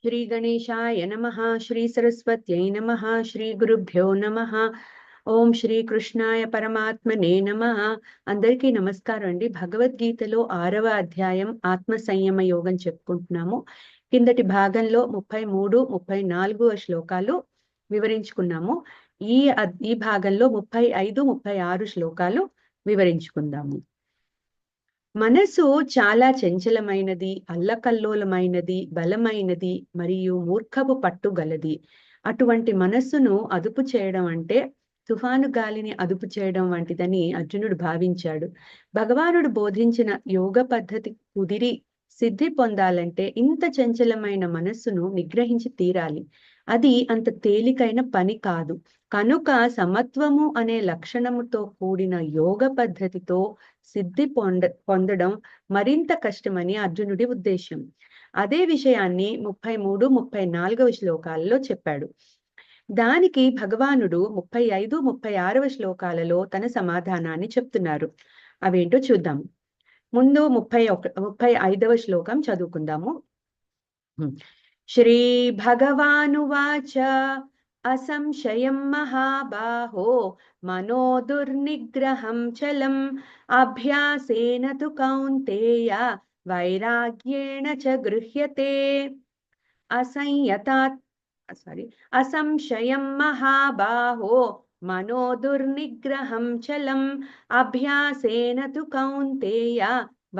శ్రీ గణేశాయ నమః శ్రీ సరస్వత్యై నమః శ్రీ గురుభ్యో నమః ఓం శ్రీ కృష్ణాయ పరమాత్మనే నమః. అందరికీ నమస్కారం అండి. భగవద్గీతలో 6వ అధ్యాయం ఆత్మ సంయమ యోగం చెప్పుకుంటున్నాము. కిందటి భాగంలో 33, 34 శ్లోకాలు వివరించుకున్నాము. ఈ భాగంలో 35, 36 శ్లోకాలు వివరించుకుందాము. మనసు చాలా చంచలమైనది, అల్లకల్లోలమైనది, బలమైనది మరియు మూర్ఖపు పట్టుగలది. అటువంటి మనస్సును అదుపు చేయడం అంటే తుఫాను గాలిని అదుపు చేయడం వంటిదని అర్జునుడు భావించాడు. భగవానుడు బోధించిన యోగ పద్ధతి కుదిరి సిద్ధి పొందాలంటే ఇంత చంచలమైన మనస్సును నిగ్రహించి తీరాలి. అది అంత తేలికైన పని కాదు. కనుక సమత్వము అనే లక్షణముతో కూడిన యోగ పద్ధతితో సిద్ధి పొందడం మరింత కష్టమని అర్జునుడి ఉద్దేశం. అదే విషయాన్ని 33, 34 శ్లోకాలలో చెప్పాడు. దానికి భగవానుడు 35, 36 శ్లోకాలలో తన సమాధానాన్ని చెప్తున్నారు. అవేంటో చూద్దాం. ముందు 35వ శ్లోకం చదువుకుందాము. శ్రీ భగవానువాచ అసంశయం మహాబాహో మనో దుర్నిగ్రహం చలం అభ్యాసేన తు కౌంతేయ వైరాగ్యేణ చ గృహ్యతే. అసంశయం మహాబాహో మనో దుర్నిగ్రహం చలం అభ్యాసేన తు కౌంతేయ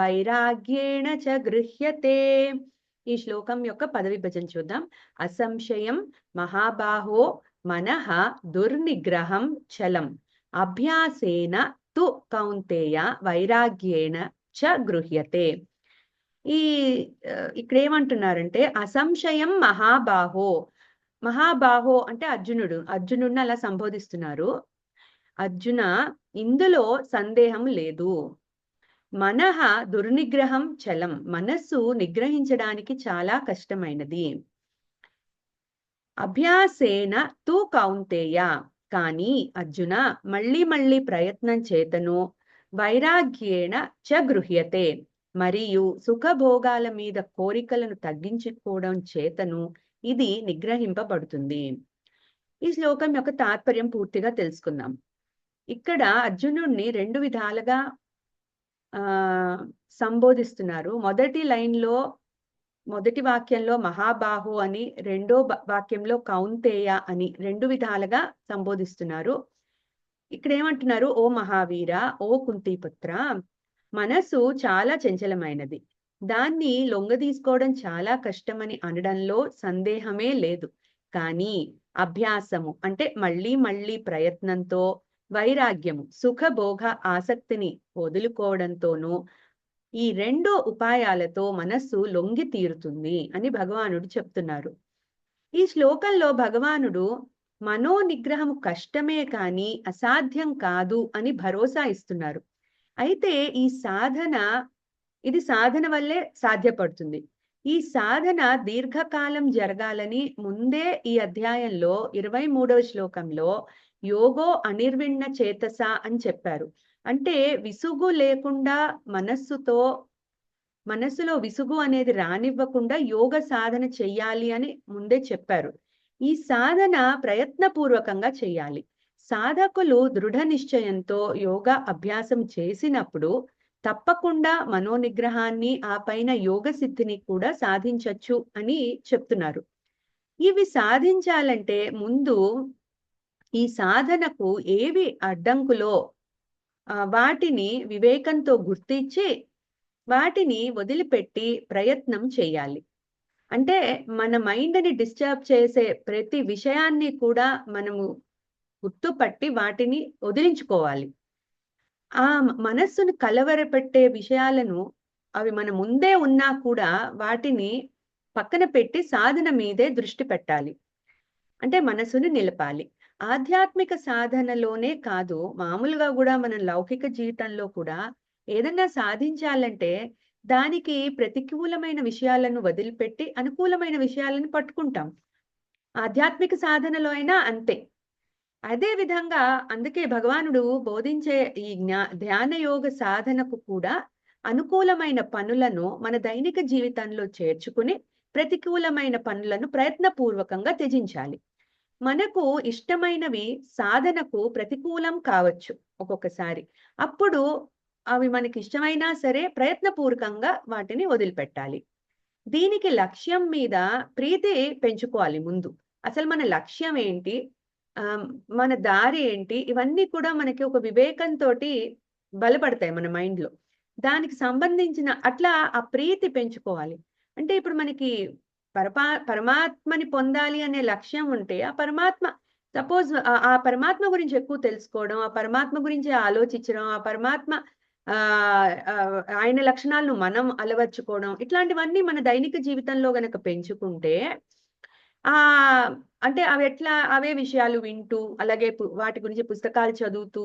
వైరాగ్యేణ చ గృహ్యతే. ఈ శ్లోకం యొక్క పద విభజన చూద్దాం. అసంశయం మహాబాహో మనః దుర్నిగ్రహం చలం అభ్యాసేన తు కౌంతేయ వైరాగ్యేణ చ గృహ్యతే. ఇక్కడ ఏమంటున్నారంటే అసంశయం మహాబాహో. మహాబాహో అంటే అర్జునుడిని అలా సంబోధిస్తున్నారు. అర్జున, ఇందులో సందేహం లేదు. మనః దుర్నిగ్రహం చలం, మనస్సు నిగ్రహించడానికి చాలా కష్టమైనది. అభ్యాసేన తు కౌంతేయ, కానీ అర్జున మళ్ళీ మళ్ళీ ప్రయత్నం చేతను వైరాగ్యేణ చ గృహ్యతే, మరియు సుఖభోగాల మీద కోరికలను తగ్గించుకోవడం చేతను ఇది నిగ్రహింపబడుతుంది. ఈ శ్లోకం యొక్క తాత్పర్యం పూర్తిగా తెలుసుకుందాం. ఇక్కడ అర్జునుడిని 2 విధాలుగా సంబోధిస్తున్నారు. మొదటి వాక్యంలో మహాబాహు అని, రెండో వాక్యంలో కౌంతేయ అని 2 విధాలుగా సంబోధిస్తున్నారు. ఇక్కడ ఏమంటున్నారు? ఓ మహావీర, ఓ కుంతిపుత్ర, మనసు చాలా చంచలమైనది. దాన్ని లొంగదీసుకోవడం చాలా కష్టమని అనడంలో సందేహమే లేదు. కానీ అభ్యాసము అంటే మళ్ళీ మళ్ళీ ప్రయత్నంతో, వైరాగ్యము సుఖభోగ ఆసక్తిని వదులుకోవడంతోనూ, ఈ 2 ఉపాయాలతో మనస్సు లొంగి తీరుతుంది అని భగవానుడు చెప్తున్నారు. ఈ శ్లోకంలో భగవానుడు మనో నిగ్రహము కష్టమే కానీ అసాధ్యం కాదు అని భరోసా ఇస్తున్నారు. అయితే ఇది సాధన వల్లే సాధ్యపడుతుంది. ఈ సాధన దీర్ఘకాలం జరగాలని ముందే ఈ అధ్యాయంలో 23వ శ్లోకంలో యోగో అనిర్విణ్ణ చేతస అని చెప్పారు. అంటే విసుగు లేకుండా మనస్సులో విసుగు అనేది రానివ్వకుండా యోగ సాధన చెయ్యాలి అని ముందే చెప్పారు. ఈ సాధన ప్రయత్నపూర్వకంగా చెయ్యాలి. సాధకులు దృఢ నిశ్చయంతో యోగా అభ్యాసం చేసినప్పుడు తప్పకుండా మనోనిగ్రహాన్ని, ఆ పైన యోగ సిద్ధిని కూడా సాధించవచ్చు అని చెప్తున్నారు. ఇవి సాధించాలంటే ముందు ఈ సాధనకు ఏవి అడ్డంకులో వాటిని వివేకంతో గుర్తించి వాటిని వదిలిపెట్టి ప్రయత్నం చేయాలి. అంటే మన మైండ్ని డిస్టర్బ్ చేసే ప్రతి విషయాన్ని కూడా మనము గుర్తుపట్టి వాటిని వదిలించుకోవాలి. ఆ మనస్సును కలవరపెట్టే విషయాలను, అవి మన ముందే ఉన్నా కూడా వాటిని పక్కన పెట్టి సాధన మీదే దృష్టి పెట్టాలి. అంటే మనసుని నిలపాలి. ఆధ్యాత్మిక సాధనలోనే కాదు, మామూలుగా కూడా మన లౌకిక జీవితంలో కూడా ఏదన్నా సాధించాలంటే దానికి ప్రతికూలమైన విషయాలను వదిలిపెట్టి అనుకూలమైన విషయాలను పట్టుకుంటాం. ఆధ్యాత్మిక సాధనలో అయినా అంతే. అదే విధంగా అందుకే భగవానుడు బోధించే ఈ ధ్యాన యోగ సాధనకు కూడా అనుకూలమైన పనులను మన దైనిక జీవితంలో చేర్చుకుని ప్రతికూలమైన పనులను ప్రయత్నపూర్వకంగా త్యజించాలి. మనకు ఇష్టమైనవి సాధనకు ప్రతికూలం కావచ్చు ఒక్కొక్కసారి. అప్పుడు అవి మనకి ఇష్టమైనా సరే ప్రయత్నపూర్వకంగా వాటిని వదిలిపెట్టాలి. దీనికి లక్ష్యం మీద ప్రీతి పెంచుకోవాలి ముందు. అసలు మన లక్ష్యం ఏంటి? మన దారి ఏంటి? ఇవన్నీ కూడా మనకి ఒక వివేకంతోటి బలపడతాయి మన మైండ్‌లో. దానికి సంబంధించిన అట్లా ఆ ప్రీతి పెంచుకోవాలి. అంటే ఇప్పుడు మనకి పరమాత్మని పొందాలి అనే లక్ష్యం ఉంటే, ఆ పరమాత్మ సపోజ్ ఆ పరమాత్మ గురించి ఎక్కువ తెలుసుకోవడం, ఆ పరమాత్మ గురించి ఆలోచించడం, ఆ పరమాత్మ ఆయన లక్షణాలను మనం అలవర్చుకోవడం, ఇట్లాంటివన్నీ మన దైనిక జీవితంలో గనక పెంచుకుంటే, అంటే అవే విషయాలు వింటూ, అలాగే వాటి గురించి పుస్తకాలు చదువుతూ,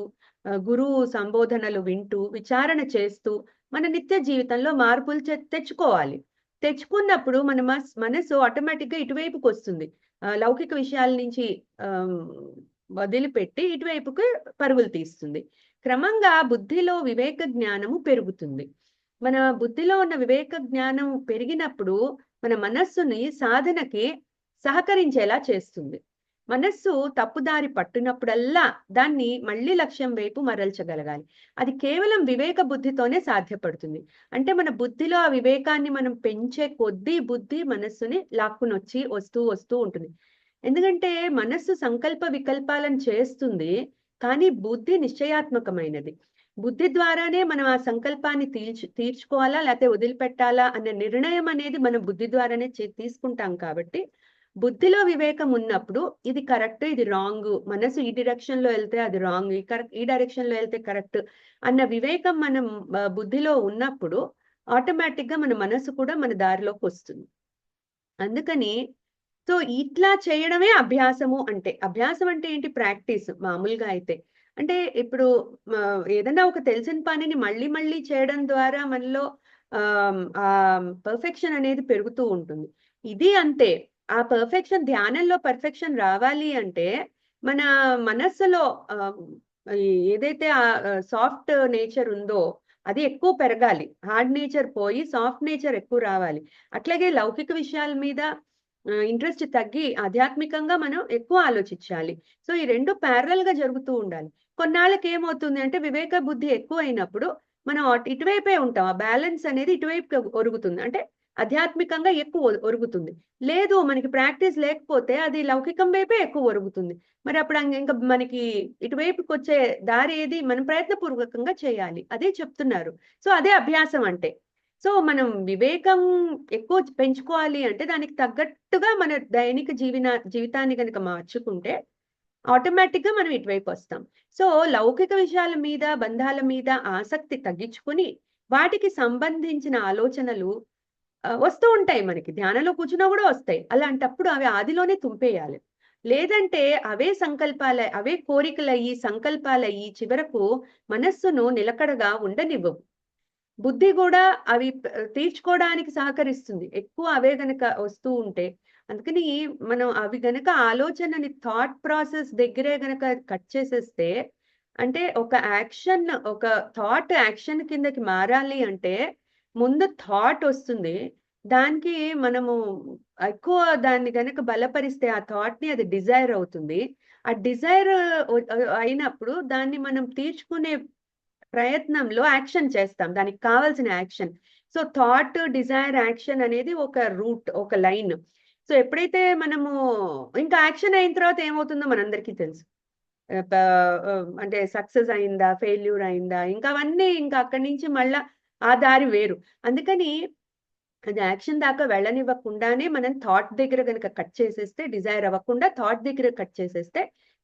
గురువు సంబోధనలు వింటూ, విచారణ చేస్తూ, మన నిత్య జీవితంలో మార్పులు తెచ్చుకోవాలి. తెచ్చుకున్నప్పుడు మన మనసు ఆటోమేటిక్‌గా ఇటువైపుకొస్తుంది. లౌకిక విషయాల నుంచి వదిలిపెట్టి ఇటువైపుకి పరుగులు తీస్తుంది. క్రమంగా బుద్ధిలో వివేక జ్ఞానము పెరుగుతుంది. మన బుద్ధిలో ఉన్న వివేక జ్ఞానం పెరిగినప్పుడు మన మనస్సుని సాధనకి సహకరించేలా చేస్తుంది. మనస్సు తప్పుదారి పట్టినప్పుడల్లా దాన్ని మళ్ళీ లక్ష్యం వైపు మరల్చగలగాలి. అది కేవలం వివేక బుద్ధితోనే సాధ్యపడుతుంది. అంటే మన బుద్ధిలో ఆ వివేకాన్ని మనం పెంచే కొద్దీ బుద్ధి మనస్సుని లాక్కునొచ్చి వస్తూ ఉంటుంది. ఎందుకంటే మనస్సు సంకల్ప వికల్పాలను చేస్తుంది. కానీ బుద్ధి నిశ్చయాత్మకమైనది. బుద్ధి ద్వారానే మనం ఆ సంకల్పాన్ని తీర్చుకోవాలా లేకపోతే వదిలిపెట్టాలా అన్న నిర్ణయం అనేది మనం బుద్ధి ద్వారానే తీసుకుంటాం కాబట్టి, బుద్ధిలో వివేకం ఉన్నప్పుడు ఇది కరెక్ట్, ఇది రాంగ్, మనసు ఈ డైరెక్షన్ లో వెళ్తే అది రాంగ్, ఈ డైరెక్షన్ లో వెళ్తే కరెక్ట్ అన్న వివేకం మనం బుద్ధిలో ఉన్నప్పుడు ఆటోమేటిక్ గా మన మనసు కూడా మన దారిలోకి వస్తుంది. అందుకని సో ఇట్లా చేయడమే అభ్యాసము అంటే. అభ్యాసం అంటే ఏంటి? ప్రాక్టీస్ మామూలుగా అయితే. అంటే ఇప్పుడు ఏదన్నా ఒక తెలిసిన పనిని మళ్ళీ మళ్ళీ చేయడం ద్వారా మనలో పర్ఫెక్షన్ అనేది పెరుగుతూ ఉంటుంది. ఇది అంతే. ఆ ధ్యానంలో పర్ఫెక్షన్ రావాలి అంటే మన మనస్సులో ఏదైతే సాఫ్ట్ నేచర్ ఉందో అది ఎక్కువ పెరగాలి. హార్డ్ నేచర్ పోయి సాఫ్ట్ నేచర్ ఎక్కువ రావాలి. అట్లాగే లౌకిక విషయాల మీద ఇంట్రెస్ట్ తగ్గి ఆధ్యాత్మికంగా మనం ఎక్కువ ఆలోచించాలి. సో ఈ 2 ప్యారలల్ గా జరుగుతూ ఉండాలి. కొన్నాళ్ళకి ఏమవుతుంది అంటే వివేక బుద్ధి ఎక్కువైనప్పుడు మనం ఇటువైపే ఉంటాం. ఆ బ్యాలెన్స్ అనేది ఇటువైపుకి ఒరుగుతుంది. అంటే ఆధ్యాత్మికంగా ఎక్కువ ఒరుగుతుంది. లేదు మనకి ప్రాక్టీస్ లేకపోతే అది లౌకికం వైపే ఎక్కువ ఒరుగుతుంది. మరి అప్పుడు ఇంకా మనకి ఇటువైపుకొచ్చే దారి ఏది? మనం ప్రయత్నపూర్వకంగా చేయాలి. అదే చెప్తున్నారు. సో అదే అభ్యాసం అంటే. సో మనం వివేకం ఎక్కువ పెంచుకోవాలి అంటే దానికి తగ్గట్టుగా మన దైనిక జీవితాన్ని గనక మార్చుకుంటే ఆటోమేటిక్‌గా మనం ఇటువైపు వస్తాం. సో లౌకిక విషయాల మీద, బంధాల మీద ఆసక్తి తగ్గించుకొని వాటికి సంబంధించిన ఆలోచనలు వస్తూ ఉంటాయి మనకి. ధ్యానంలో కూర్చున్నా కూడా వస్తాయి. అలాంటప్పుడు అవి ఆదిలోనే తుంపేయాలి. లేదంటే అవే అవే కోరికలయ్యి, సంకల్పాలయ్యి చివరకు మనస్సును నిలకడగా ఉండనివ్వవు. బుద్ధి గూడా అవి తీర్చుకోవడానికి సహకరిస్తుంది. ఎక్కువ అవే గనక వస్తూ ఉంటే. అందుకని మనం అవి గనక ఆలోచనని థాట్ ప్రాసెస్ దగ్గరే గనక కట్ చేసేస్తే, అంటే ఒక థాట్ యాక్షన్ కిందకి మారాలి అంటే, ముందు థాట్ వస్తుంది. దానికి మనము ఎక్కువ దాన్ని గనక బలపరిస్తే ఆ థాట్‌ని అది డిజైర్ అవుతుంది. ఆ డిజైర్ అయినప్పుడు దాన్ని మనం తీర్చుకునే ప్రయత్నంలో యాక్షన్ చేస్తాం. దానికి కావాల్సిన action. So thought, desire, action అనేది ఒక రూట్, ఒక లైన్. సో ఎప్పుడైతే మనము ఇంకా యాక్షన్ అయిన తర్వాత ఏమవుతుందో మనందరికీ తెలుసు. అంటే సక్సెస్ అయిందా? ఫెయిల్యూర్ అయిందా? ఇంకా అవన్నీ ఇంకా అక్కడి నుంచి మళ్ళా ఆ దారి వేరు. అందుకని అది యాక్షన్ దాకా వెళ్ళనివ్వకుండానే మనం థాట్ దగ్గర గనక కట్ చేసేస్తే, డిజైర్ అవ్వకుండా థాట్ దగ్గర కట్ చేసేస్తే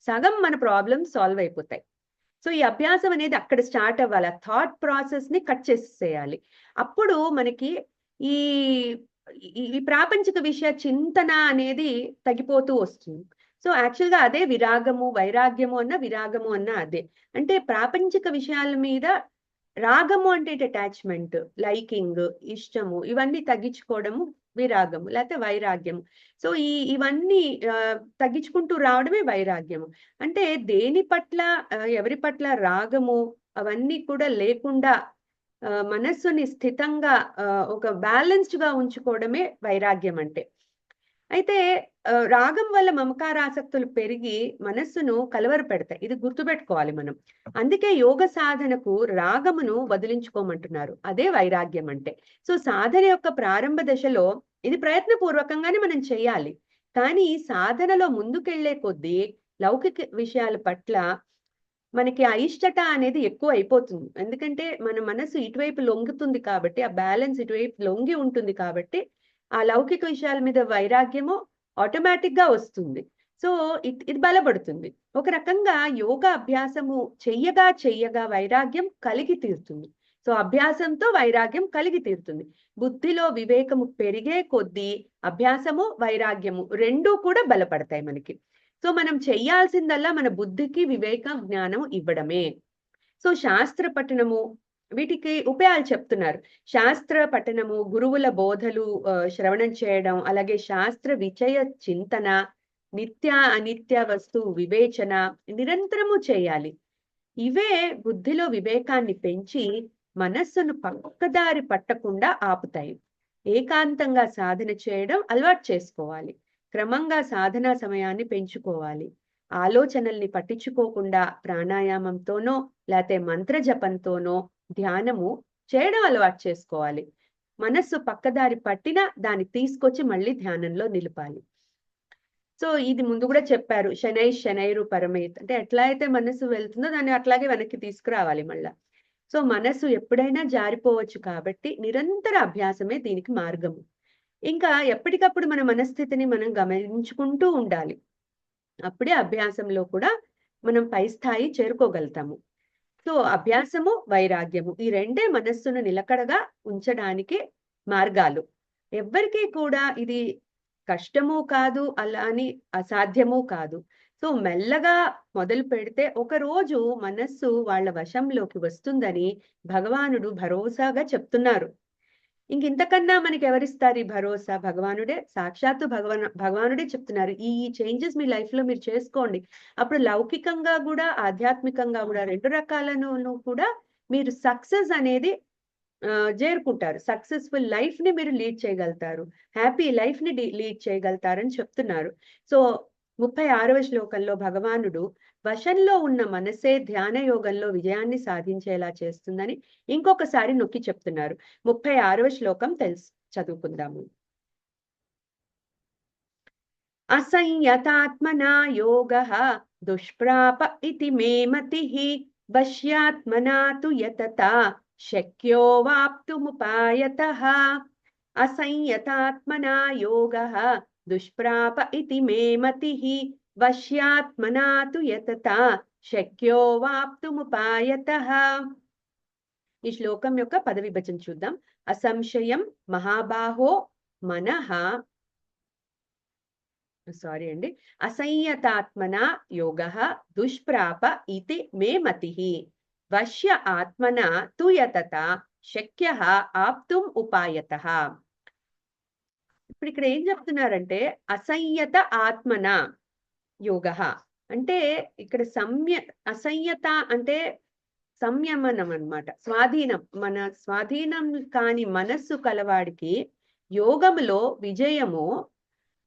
సగం మన ప్రాబ్లమ్స్ సాల్వ్ అయిపోతాయి. సో ఈ అభ్యాసం అనేది అక్కడ స్టార్ట్ అవ్వాలి. ఆ థాట్ ప్రాసెస్‌ని కట్ చేసేయాలి. అప్పుడు మనకి ఈ ఈ ప్రాపంచిక విషయ చింతన అనేది తగ్గిపోతూ వస్తుంది. సో యాక్చువల్‌గా అదే వైరాగ్యము విరాగము అన్న అదే. అంటే ప్రాపంచిక విషయాల మీద రాగము అంటే అటాచ్‌మెంట్, లైకింగ్, ఇష్టము ఇవన్నీ తగ్గించుకోవడము విరాగము లేకపోతే వైరాగ్యము. సో ఇవన్నీ తగ్గించుకుంటూ రావడమే వైరాగ్యము. అంటే దేని పట్ల ఎవరి పట్ల రాగము అవన్నీ కూడా లేకుండా మనస్సుని స్థితంగా ఒక బ్యాలెన్స్డ్ గా ఉంచుకోవడమే వైరాగ్యం అంటే. అయితే రాగం వల్ల మమకారాసక్తులు పెరిగి మనస్సును కలవరపెడతాయి. ఇది గుర్తుపెట్టుకోవాలి మనం. అందుకే యోగ సాధనకు రాగమును వదిలించుకోమంటున్నారు. అదే వైరాగ్యం అంటే. సో సాధన యొక్క ప్రారంభ దశలో ఇది ప్రయత్నపూర్వకంగానే మనం చేయాలి. కానీ సాధనలో ముందుకెళ్లే కొద్దీ లౌకిక విషయాల పట్ల మనకి అయిష్టత అనేది ఎక్కువ అయిపోతుంది. ఎందుకంటే మన మనసు ఇటువైపు లొంగుతుంది కాబట్టి, ఆ బ్యాలెన్స్ ఇటువైపు లొంగి ఉంటుంది కాబట్టి, ఆ లౌకిక విషయాల మీద వైరాగ్యము ఆటోమేటిక్‌గా వస్తుంది. సో, ఇది బలపడుతుంది. ఒక రకంగా యోగా అభ్యాసము చెయ్యగా వైరాగ్యం కలిగి తీరుతుంది. సో, అభ్యాసంతో వైరాగ్యం కలిగి తీరుతుంది. బుద్ధిలో వివేకము పెరిగే కొద్దీ అభ్యాసము, వైరాగ్యము 2 కూడా బలపడతాయి మనకి. సో మనం చెయ్యాల్సిందల్లా మన బుద్ధికి వివేక జ్ఞానం ఇవ్వడమే. సో శాస్త్ర పఠనము వీటికి ఉపాయాలు చెప్తున్నారు. శాస్త్ర పఠనము, గురువుల బోధలు శ్రవణం చేయడం, అలాగే శాస్త్ర విషయ చింతన, నిత్య అనిత్య వస్తు వివేచన నిరంతరము చేయాలి. ఇవే బుద్ధిలో వివేకాన్ని పెంచి మనస్సును పక్కదారి పట్టకుండా ఆపుతాయి. ఏకాంతంగా సాధన చేయడం అలవాటు చేసుకోవాలి. క్రమంగా సాధనా సమయాన్ని పెంచుకోవాలి. ఆలోచనల్ని పట్టించుకోకుండా ప్రాణాయామంతోనో లేతే మంత్ర జపంతోనో ధ్యానము చేయడం అలవాటు చేసుకోవాలి. మనస్సు పక్కదారి పట్టినా దాన్ని తీసుకొచ్చి మళ్ళీ ధ్యానంలో నిలపాలి. సో ఇది ముందు కూడా చెప్పారు. శనైరు పరమేత్ అంటే ఎట్లా అయితే మనస్సు వెళ్తుందో దాన్ని అట్లాగే వెనక్కి తీసుకురావాలి మళ్ళా. సో మనస్సు ఎప్పుడైనా జారిపోవచ్చు కాబట్టి నిరంతర అభ్యాసమే దీనికి మార్గము. ఇంకా ఎప్పటికప్పుడు మన మనస్థితిని మనం గమనించుకుంటూ ఉండాలి. అప్పుడే అభ్యాసంలో కూడా మనం పై స్థాయి చేరుకోగలుగుతాము. సో అభ్యాసము, వైరాగ్యము ఈ రెండే మనస్సును నిలకడగా ఉంచడానికి మార్గాలు. ఎవ్వరికీ కూడా ఇది కష్టము కాదు, అలా అని అసాధ్యము కాదు. సో మెల్లగా మొదలు పెడితే ఒక రోజు మనస్సు వాళ్ళ వశంలోకి వస్తుందని భగవానుడు భరోసాగా చెప్తున్నారు. ఇంతకన్నా మనకి ఎవరిస్తారు ఈ భరోసా? భగవానుడే. సాక్షాత్తు భగవానుడే చెప్తున్నారు. ఈ చేంజెస్ మీ లైఫ్ లో మీరు చేసుకోండి. అప్పుడు లౌకికంగా కూడా ఆధ్యాత్మికంగా కూడా 2 రకాలను కూడా మీరు సక్సెస్ అనేది చేరుకుంటారు. సక్సెస్ఫుల్ లైఫ్ ని మీరు లీడ్ చేయగలుగుతారు. హ్యాపీ లైఫ్ ని లీడ్ చేయగలుగుతారని చెప్తున్నారు. సో 36వ శ్లోకంలో భగవానుడు వశంలో ఉన్న మనసే ధ్యాన యోగంలో విజయాన్ని సాధించేలా చేస్తుందని ఇంకొకసారి నొక్కి చెప్తున్నారు. 36వ శ్లోకం చదువుకుందాము. అసంయతాత్మనా యోగః దుష్ప్రాప ఇతి మే మతిః వశ్యాత్మనా తు యతతా శక్యో వాప్తుముపాయతః. అసంయతాత్మనా యోగః దుష్ప్రాప ఇతి మే మతిః వశ్యాత్మనా తు యతతా శక్యో వాప్తుముపాయతః. ఈ శ్లోకం యొక్క పద విభజన చూద్దాం. అసంశయం మహాబాహో మనః అసంయతాత్మనా యోగః దుష్ప్రాప ఇతి మే మతిః వశ్య ఆత్మనా తు యతతా శక్యః ఆప్తుం ఉపాయతః. ఇప్పుడు ఇక్కడ ఏం చెప్తున్నారంటే అసంయత ఆత్మన యోగః అంటే ఇక్కడ అసంయత అంటే సంయమనం అన్నమాట. స్వాధీనం. మన స్వాధీనం కాని మనస్సు కలవాడికి యోగములో విజయము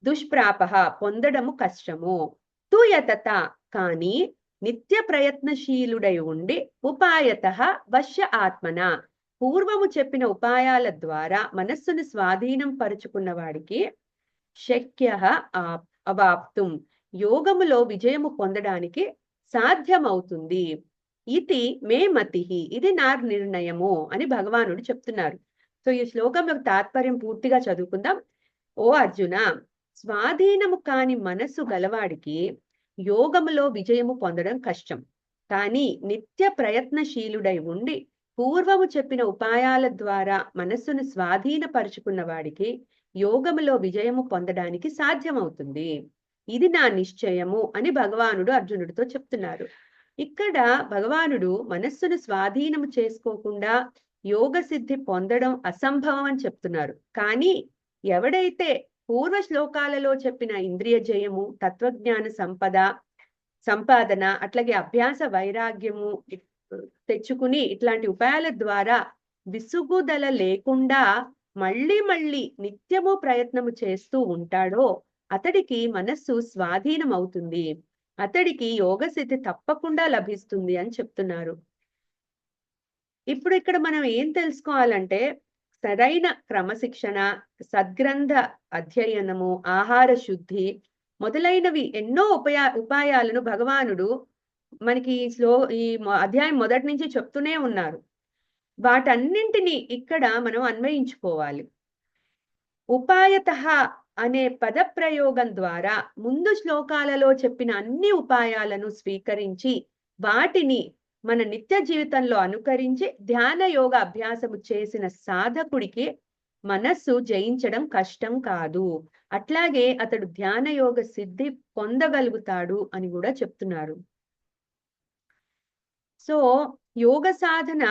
దుష్ప్రాప పొందడము కష్టము. తు యతత కానీ నిత్య ప్రయత్నశీలుడై ఉండి ఉపాయత వశ్య ఆత్మన పూర్వము చెప్పిన ఉపాయాల ద్వారా మనస్సును స్వాధీనం పరుచుకున్న వాడికి శక్య అవాప్తుం యోగములో విజయము పొందడానికి సాధ్యమవుతుంది. ఇది మే మతిః ఇది నా నిర్ణయము అని భగవానుడు చెప్తున్నారు. సో ఈ శ్లోకంలో తాత్పర్యం పూర్తిగా చదువుకుందాం. ఓ అర్జున, స్వాధీనము కాని మనస్సు గలవాడికి యోగములో విజయము పొందడం కష్టం. కానీ నిత్య ప్రయత్నశీలుడై ఉండి పూర్వము చెప్పిన ఉపాయాల ద్వారా మనస్సును స్వాధీనపరుచుకున్న వాడికి యోగములో విజయము పొందడానికి సాధ్యమవుతుంది. ఇది నా నిశ్చయము అని భగవానుడు అర్జునుడితో చెప్తున్నారు. ఇక్కడ భగవానుడు మనస్సును స్వాధీనము చేసుకోకుండా యోగ సిద్ధి పొందడం అసంభవం అని చెప్తున్నారు. కానీ ఎవడైతే పూర్వ శ్లోకాలలో చెప్పిన ఇంద్రియ జయము, తత్వజ్ఞాన సంపాదన అట్లాగే అభ్యాస వైరాగ్యము తెచ్చుకుని ఇట్లాంటి ఉపాయాల ద్వారా విసుగుదల లేకుండా మళ్ళీ మళ్ళీ నిత్యము ప్రయత్నము చేస్తూ ఉంటాడో అతడికి మనస్సు స్వాధీనం అవుతుంది, అతడికి యోగసిద్ధి తప్పకుండా లభిస్తుంది అని చెప్తున్నారు. ఇప్పుడు ఇక్కడ మనం ఏం తెలుసుకోవాలంటే, సరైన క్రమశిక్షణ, సద్గ్రంథ అధ్యయనము, ఆహార శుద్ధి మొదలైనవి ఎన్నో ఉపాయాలను భగవానుడు మనకి ఈ అధ్యాయం మొదటి నుంచి చెప్తూనే ఉన్నారు. వాటన్నింటినీ ఇక్కడ మనం అన్వయించుకోవాలి. ఉపాయతః అనే పదప్రయోగం ద్వారా ముందు శ్లోకాలలో చెప్పిన అన్ని ఉపాయాలను స్వీకరించి వాటిని మన నిత్య జీవితంలో అనుకరించి ధ్యాన యోగ అభ్యాసము చేసిన సాధకుడికి మనస్సు జయించడం కష్టం కాదు, అట్లాగే అతడు ధ్యాన యోగ సిద్ధి పొందగలుగుతాడు అని కూడా చెప్తున్నారు. సో యోగ సాధన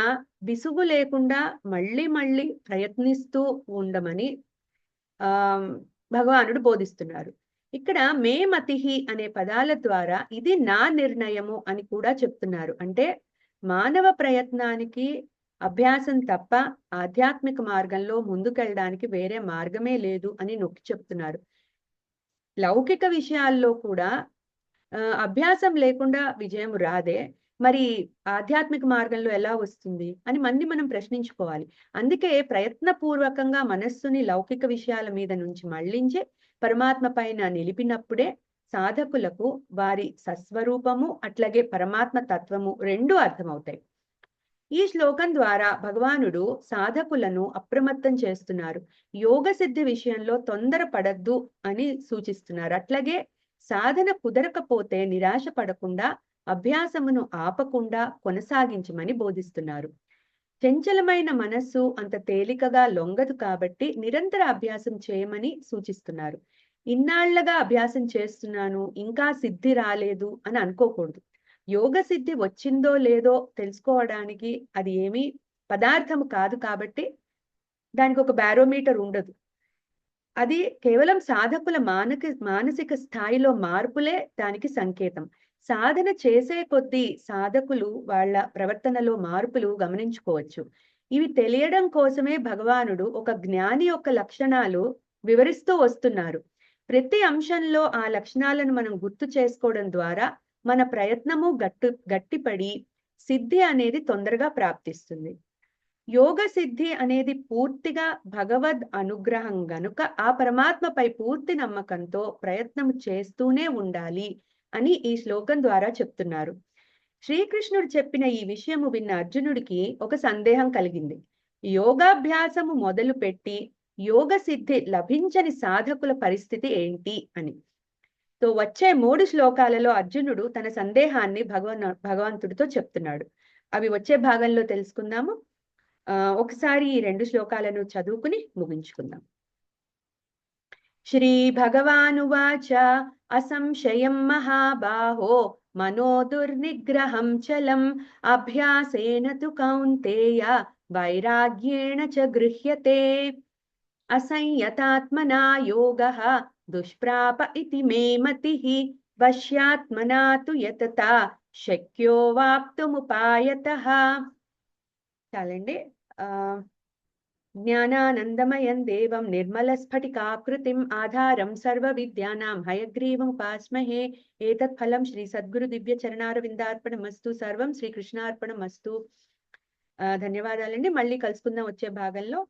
విసుగు లేకుండా మళ్ళీ మళ్ళీ ప్రయత్నిస్తూ ఉండమని భగవానుడు బోధిస్తున్నారు. ఇక్కడ మే మతిహి అనే పదాల ద్వారా ఇది నా నిర్ణయము అని కూడా చెప్తున్నారు. అంటే మానవ ప్రయత్నానికి అభ్యాసం తప్ప ఆధ్యాత్మిక మార్గంలో ముందుకెళ్ళడానికి వేరే మార్గమే లేదు అని నొక్కి చెప్తున్నారు. లౌకిక విషయాల్లో కూడా అభ్యాసం లేకుండా విజయం రాదే, మరి ఆధ్యాత్మిక మార్గంలో ఎలా వస్తుంది అని మనం ప్రశ్నించుకోవాలి. అందుకే ప్రయత్నపూర్వకంగా మనస్సుని లౌకిక విషయాల మీద నుంచి మళ్లించి పరమాత్మ పైన నిలిపినప్పుడే సాధకులకు వారి సస్వరూపము అట్లాగే పరమాత్మ తత్వము రెండు అర్థమవుతాయి. ఈ శ్లోకం ద్వారా భగవానుడు సాధకులను అప్రమత్తం చేస్తున్నారు. యోగ సిద్ధి విషయంలో తొందర పడద్దు అని సూచిస్తున్నారు. అట్లాగే సాధన కుదరకపోతే నిరాశ పడకుండా అభ్యాసమును ఆపకుండా కొనసాగించమని బోధిస్తున్నారు. చంచలమైన మనస్సు అంత తేలికగా లొంగదు కాబట్టి నిరంతర అభ్యాసం చేయమని సూచిస్తున్నారు. ఇన్నాళ్లుగా అభ్యాసం చేస్తున్నాను ఇంకా సిద్ధి రాలేదు అని అనుకోకూడదు. యోగ సిద్ధి వచ్చిందో లేదో తెలుసుకోవడానికి అది ఏమీ పదార్థం కాదు కాబట్టి దానికి ఒక బారోమీటర్ ఉండదు. అది కేవలం సాధకుల మానసిక స్థాయిలో మార్పులే దానికి సంకేతం. సాధన చేసే కొద్దీ సాధకులు వాళ్ళ ప్రవర్తనలో మార్పులు గమనించుకోవచ్చు. ఇవి తెలియడం కోసమే భగవానుడు ఒక జ్ఞాని యొక్క లక్షణాలు వివరిస్తూ వస్తున్నారు. ప్రతి అంశంలో ఆ లక్షణాలను మనం గుర్తు చేసుకోవడం ద్వారా మన ప్రయత్నము గట్టిపడి సిద్ధి అనేది తొందరగా ప్రాప్తిస్తుంది. యోగ సిద్ధి అనేది పూర్తిగా భగవద్ అనుగ్రహం గనుక ఆ పరమాత్మపై పూర్తి నమ్మకంతో ప్రయత్నం చేస్తూనే ఉండాలి అని ఈ శ్లోకం ద్వారా చెప్తున్నారు. శ్రీకృష్ణుడు చెప్పిన ఈ విషయము విన్న అర్జునుడికి ఒక సందేహం కలిగింది. యోగాభ్యాసము మొదలు పెట్టి యోగ సిద్ధి లభించని సాధకుల పరిస్థితి ఏంటి అని. సో వచ్చే 3 శ్లోకాలలో అర్జునుడు తన సందేహాన్ని భగవంతుడితో చెప్తున్నాడు. అవి వచ్చే భాగంలో తెలుసుకుందాము. ఒకసారి ఈ 2 శ్లోకాలను చదువుకుని ముగించుకుందాం. శ్రీ భగవానువాచ అసంశయం మహాబాహో మనో దుర్నిగ్రహం చలం అభ్యాసేన తు కౌంతేయ వైరాగ్యేణ చ గృహ్యతే అసంయతాత్మనా యోగః దుష్ప్రాప ఇతి మే మతిః వశ్యాత్మనా తు యతతా శక్యో వాప్తుముపాయతః. చాలండి. జ్ఞానానందమయం దేవం నిర్మల స్ఫటికాకృతిం ఆధారం సర్వ విద్యానాం హయగ్రీవముపాస్మహే. ఏతత్ ఫలం శ్రీ సద్గురు దివ్య చరణారవిందార్పణమస్తు. సర్వం శ్రీకృష్ణార్పణమస్తు. ధన్యవాదాలండి. మళ్ళీ కలుసుకుందాం వచ్చే భాగంలో.